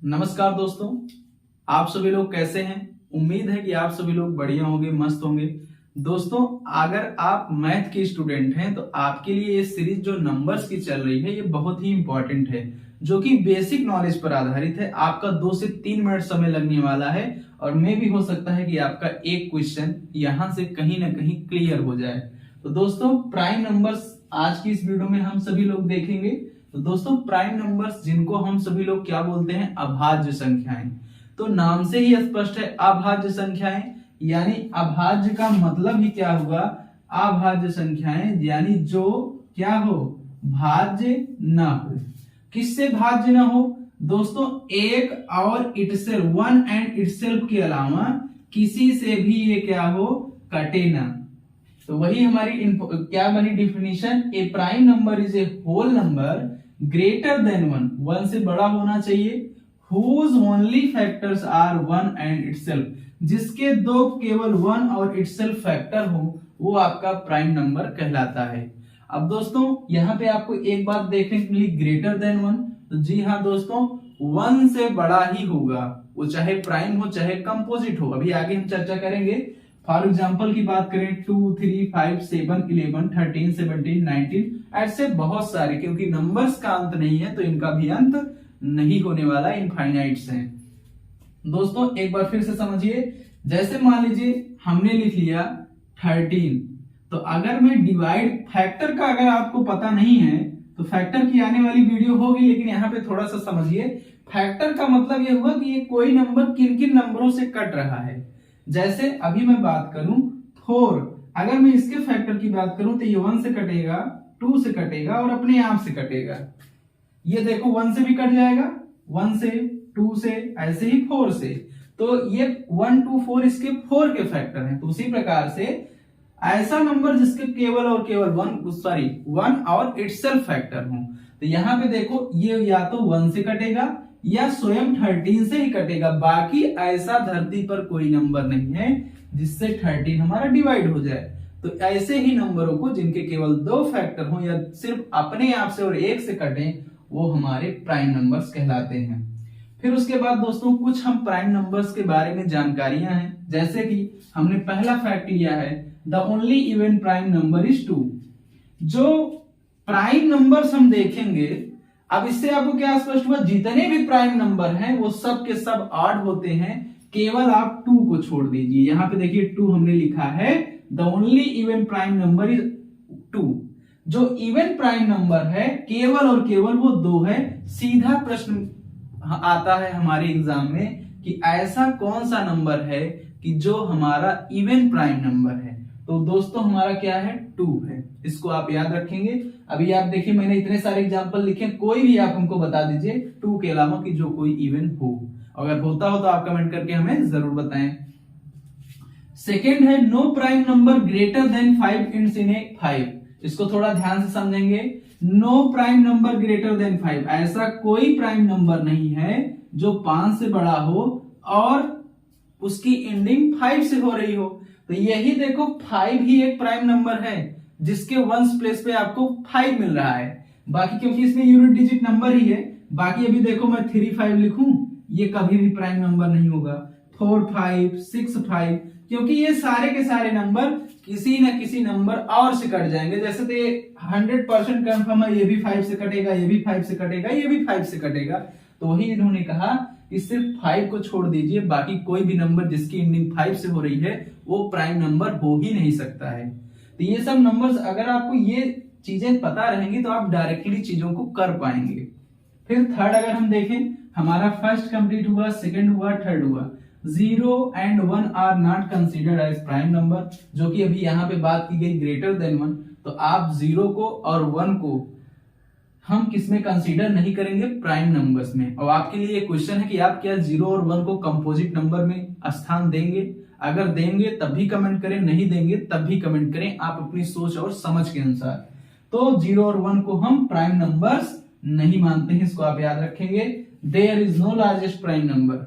नमस्कार दोस्तों, आप सभी लोग कैसे हैं। उम्मीद है कि आप सभी लोग बढ़िया होंगे, मस्त होंगे। दोस्तों, अगर आप मैथ के स्टूडेंट हैं तो आपके लिए ये सीरीज जो नंबर्स की चल रही है ये बहुत ही इंपॉर्टेंट है, जो कि बेसिक नॉलेज पर आधारित है। आपका 2 से 3 मिनट समय लगने वाला है और मे भी हो सकता है कि आपका एक क्वेश्चन यहां से कहीं ना कहीं क्लियर हो जाए। तो दोस्तों, प्राइम नंबर्स आज की इस वीडियो में हम सभी लोग देखेंगे। तो दोस्तों, प्राइम नंबर्स जिनको हम सभी लोग क्या बोलते हैं, अभाज्य संख्याएं। तो नाम से ही स्पष्ट है, अभाज्य संख्याएं यानी अभाज्य का मतलब ही क्या हुआ, अभाज्य संख्याएं यानी जो क्या हो, भाज्य ना हो। किससे भाज्य ना हो दोस्तों, एक और इटसेल्फ, वन एंड इटसेल्फ के अलावा किसी से भी ये क्या हो, कटे ना। तो वही हमारी क्या बनी definition, a prime number is a whole number greater than one, one से बड़ा होना चाहिए, whose only factors are one and itself, जिसके दो केवल वन और itself फैक्टर हो, वो आपका प्राइम नंबर कहलाता है। अब दोस्तों, यहाँ पे आपको एक बात देखने के लिए ग्रेटर देन वन, तो जी हाँ दोस्तों, वन से बड़ा ही होगा, वो चाहे प्राइम हो चाहे कंपोजिट हो। अभी आगे हम चर्चा करेंगे। फॉर एग्जाम्पल की बात करें 2, 3, 5, 7, 11, 13, 17, 19 ऐसे बहुत सारे, क्योंकि नंबर्स का अंत नहीं है तो इनका भी अंत नहीं होने वाला, इनफाइनाइट्स हैं। दोस्तों, एक बार फिर से समझिए। जैसे मान लीजिए हमने लिख लिया 13, तो अगर मैं डिवाइड फैक्टर का अगर आपको पता नहीं है तो फैक्टर की आने वाली वीडियो होगी, लेकिन यहाँ पे थोड़ा सा समझिए। फैक्टर का मतलब ये हुआ कि ये कोई नंबर किन किन नंबरों से कट रहा है। जैसे अभी मैं बात करूं 4, अगर मैं इसके फैक्टर की बात करूं तो ये 1 से कटेगा, 2 से कटेगा और अपने आप से कटेगा। ये देखो 1 से भी कट जाएगा, 1 से, 2 से, ऐसे ही 4 से। तो ये 1, 2, 4 इसके 4 के फैक्टर हैं। तो उसी प्रकार से ऐसा नंबर जिसके केवल और केवल वन और इटसेल्फ फैक्टर हो, तो यहाँ पे देखो ये या तो 1 से कटेगा या स्वयं 13 से ही कटेगा। बाकी ऐसा धरती पर कोई नंबर नहीं है जिससे 13 हमारा डिवाइड हो जाए। तो ऐसे ही नंबरों को जिनके केवल 2 फैक्टर हो या सिर्फ अपने आप से और 1 से कटें, वो हमारे प्राइम नंबर्स कहलाते हैं। फिर उसके बाद दोस्तों, कुछ हम प्राइम नंबर्स के बारे में जानकारियां हैं। जैसे कि हमने पहला फैक्ट लिया है, the only even prime number is 2। जो प्राइम नंबर्स हम देखेंगे, अब इससे आपको क्या स्पष्ट हुआ, जितने भी प्राइम नंबर हैं वो सब के सब ऑड होते हैं, केवल आप 2 को छोड़ दीजिए। यहां पे देखिए 2 हमने लिखा है, the only even prime number is 2। जो इवन प्राइम नंबर है केवल और केवल वो 2 है। सीधा प्रश्न आता है हमारे एग्जाम में कि ऐसा कौन सा नंबर है कि जो हमारा इवन प्राइम नंबर है। तो दोस्तों, हमारा क्या है, 2 है। इसको आप याद रखेंगे। अभी आप देखिए, मैंने इतने सारे एग्जांपल लिखे, कोई भी आप हमको बता दीजिए 2 के अलावा कि जो कोई इवन हो। अगर होता हो तो आप कमेंट करके हमें जरूर बताएं। सेकेंड है, no prime number greater than 5 ends in a 5। इसको थोड़ा ध्यान से समझेंगे। No prime number greater than 5, ऐसा कोई प्राइम नंबर नहीं है जो 5 से बड़ा हो और उसकी एंडिंग 5 से हो रही हो। तो यही देखो 5 ही एक प्राइम नंबर है जिसके वंस प्लेस पे आपको 5 मिल रहा है। बाकी क्योंकि इसमें यूनिट डिजिट नंबर ही है, बाकी अभी देखो मैं 3, 5 लिखूं, ये कभी भी प्राइम नंबर नहीं होगा। 4, 5, 6, 5, क्योंकि ये सारे के सारे नंबर किसी न किसी नंबर और से कट जाएंगे। जैसे तो ये 100% कंफर्म है, ये भी 5 से कटेगा, ये भी 5 से कटेगा, ये भी 5 से कटेगा। तो वही इन्होंने कहा कि सिर्फ 5 को छोड़ दीजिए, बाकी कोई भी नंबर जिसकी एंडिंग 5 से हो रही है वो प्राइम नंबर हो ही नहीं सकता है। तो ये सब नंबर्स अगर आपको ये चीजें पता रहेंगी तो आप डायरेक्टली चीजों को कर पाएंगे। फिर थर्ड अगर हम देखें, हमारा फर्स्ट कंप्लीट हुआ, सेकंड हुआ, थर्ड हुआ। 0 and 1 are not considered as prime number, जो कि अभी यहाँ पे बात की गई ग्रेटर देन 1। तो आप 0 को और 1 को हम किसमें कंसीडर नहीं करेंगे, प्राइम नंबर्स में। और आपके लिए क्वेश्चन है कि आप क्या 0 और 1 को कंपोजिट नंबर में स्थान देंगे। अगर देंगे तब भी कमेंट करें, नहीं देंगे तब भी कमेंट करें, आप अपनी सोच और समझ के अनुसार। तो 0 और 1 को हम प्राइम नंबर्स नहीं मानते हैं, इसको आप याद रखेंगे। There is no largest prime number.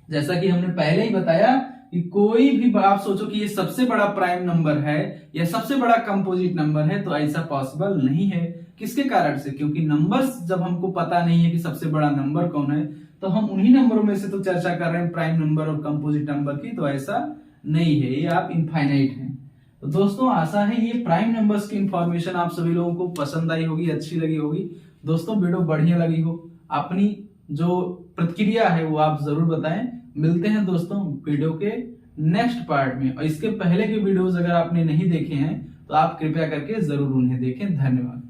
जैसा कि हमने पहले ही बताया कि कोई भी आप सोचो कि ये सबसे बड़ा प्राइम नंबर है या सबसे बड़ा कंपोजिट नंबर है, तो ऐसा पॉसिबल नहीं है। किसके कारण से? क्योंकि नंबर्स जब हमको पता नहीं है कि सबसे बड़ा नंबर कौन है, तो हम उन्हीं नंबरों में से तो चर्चा कर रहे हैं, प्राइम नंबर और कंपोजिट नंबर की। तो ऐसा नहीं है, ये आप इनफाइनाइट हैं। तो दोस्तों आशा है ये प्राइम नंबर्स की इंफॉर्मेशन आप सभी लोगों को पसंद आई होगी, अच्छी लगी होगी। दोस्तों वीडियो बढ़िया लगी हो, अपनी जो प्रतिक्रिया है वो आप जरूर बताएं। मिलते हैं दोस्तों वीडियो के नेक्स्ट पार्ट में। और इसके पहले के वीडियोस अगर आपने नहीं देखे हैं तो आप कृपया करके जरूर उन्हें देखें। धन्यवाद।